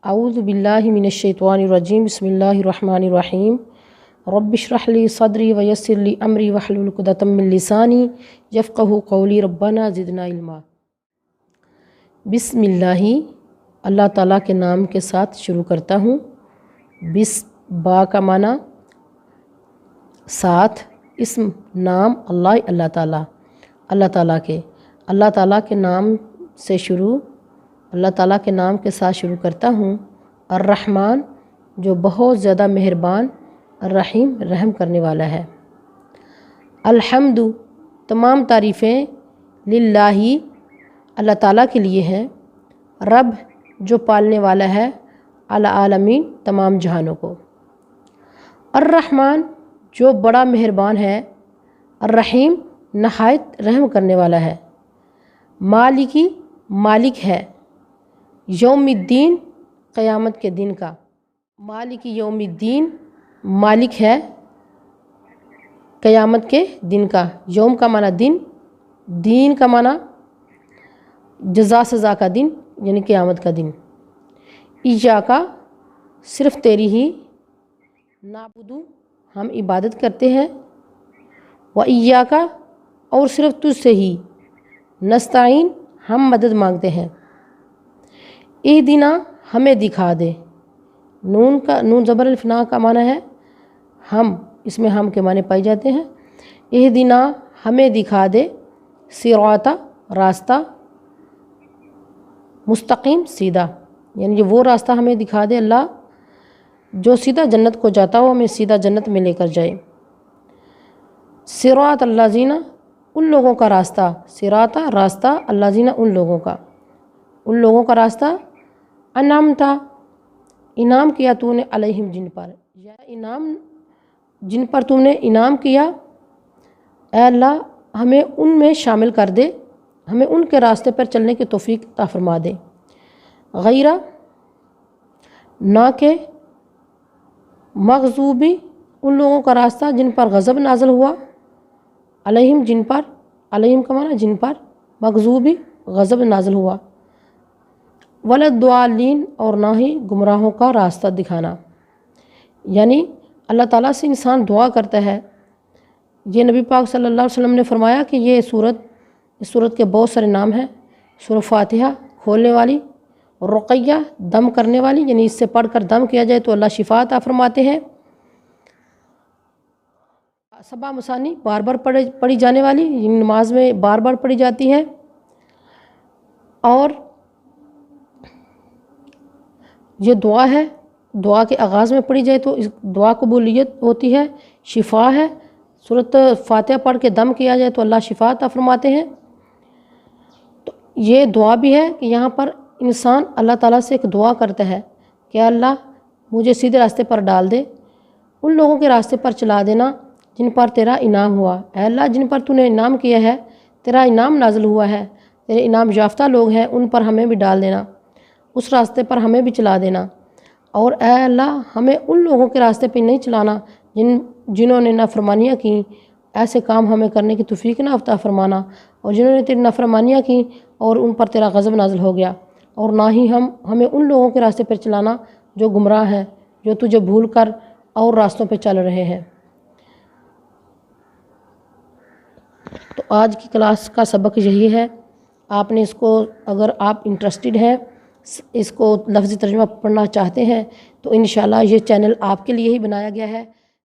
اعوذ باللہ من الشیطان الرجیم بسم اللہ الرحمن الرحیم رب اشرح لی صدری ویسر لی امری واحلل عقدۃ من لسانی یفقہوا قولی ربنا زدنا علما۔ بسم اللہ، اللہ تعالیٰ کے نام کے ساتھ شروع کرتا ہوں۔ با کا معنی ساتھ، اسم نام اللہ، اللہ تعالیٰ کے نام سے شروع، اللہ تعالیٰ کے نام کے ساتھ شروع کرتا ہوں۔ الرحمن جو بہت زیادہ مہربان، الرحیم رحم کرنے والا ہے۔ الحمد تمام تعریفیں للہ اللہ تعالیٰ کے لیے ہیں، رب جو پالنے والا ہے، العالمین تمام جہانوں کو۔ الرحمن جو بڑا مہربان ہے، الرحیم نہایت رحم کرنے والا ہے۔ مالکی مالک ہے، یوم الدین قیامت کے دن کا۔ مالک یوم الدین مالک ہے قیامت کے دن کا۔ یوم کا معنی دن، دین کا معنی جزا سزا کا دن، یعنی قیامت کا دن۔ ایاک صرف تیری ہی، نعبد ہم عبادت کرتے ہیں، و ایاک اور صرف تجھ سے ہی، نستعین ہم مدد مانگتے ہیں۔ اہدنا ہمیں دکھا دے، نون زبر الف نا کا معنی ہے ہم، اس میں ہم کے معنی پائے جاتے ہیں۔ اہدنا ہمیں دکھا دے، صراط راستہ، مستقیم سیدھا، یعنی وہ راستہ ہمیں دکھا دے اللہ جو سیدھا جنت کو جاتا ہو، ہمیں سیدھا جنت میں لے کر جائے۔ صراط الذین ان لوگوں کا راستہ، صراط راستہ، الذین ان لوگوں کا راستہ، انعمت انعام کیا تو نے علیہم جن پر، یا انعام جن پر تم نے انعام کیا، اے اللہ ہمیں ان میں شامل کر دے، ہمیں ان کے راستے پر چلنے کی توفیق عطا فرما دے۔ غیر نہ کہ مغضوبی ان لوگوں کا راستہ جن پر غضب نازل ہوا، علیہم جن پر، علیہم کا معنی جن پر، مغضوبی غضب نازل ہوا، ولا الضالین اور نہ ہی گمراہوں کا راستہ دکھانا۔ یعنی اللہ تعالیٰ سے انسان دعا کرتا ہے۔ یہ نبی پاک صلی اللہ علیہ وسلم نے فرمایا کہ اس صورت کے بہت سارے نام ہیں۔ سورہ فاتحہ کھولنے والی، رقیہ دم کرنے والی، یعنی اس سے پڑھ کر دم کیا جائے تو اللہ شفا عطا فرماتے ہیں۔ سبع مثانی بار بار پڑھی جانے والی، یعنی نماز میں بار بار پڑھی جاتی ہے، اور یہ دعا ہے، دعا کے آغاز میں پڑھی جائے تو اس دعا قبولیت ہوتی ہے، شفا ہے۔ سورۃ فاتحہ پڑھ کے دم کیا جائے تو اللہ شفا عطا فرماتے ہیں۔ تو یہ دعا بھی ہے کہ یہاں پر انسان اللہ تعالیٰ سے ایک دعا کرتا ہے کہ اللہ مجھے سیدھے راستے پر ڈال دے، ان لوگوں کے راستے پر چلا دینا جن پر تیرا انعام ہوا۔ اے اللہ جن پر تو نے انعام کیا ہے، تیرا انعام نازل ہوا ہے، تیرے انعام یافتہ لوگ ہیں، ان پر ہمیں بھی ڈال دینا، اس راستے پر ہمیں بھی چلا دینا۔ اور اے اللہ ہمیں ان لوگوں کے راستے پہ نہیں چلانا جنہوں نے نافرمانیاں کی، ایسے کام ہمیں کرنے کی توفیق نہ عطا فرمانا، اور جنہوں نے تیری نافرمانیاں کی اور ان پر تیرا غضب نازل ہو گیا، اور نہ ہی ہمیں ان لوگوں کے راستے پر چلانا جو گمراہ ہیں، جو تجھے بھول کر اور راستوں پہ چل رہے ہیں۔ تو آج کی کلاس کا سبق یہی ہے۔ آپ نے اس کو، اگر آپ انٹرسٹڈ ہیں، اس کو لفظی ترجمہ پڑھنا چاہتے ہیں، تو انشاءاللہ یہ چینل آپ کے لیے ہی بنایا گیا ہے۔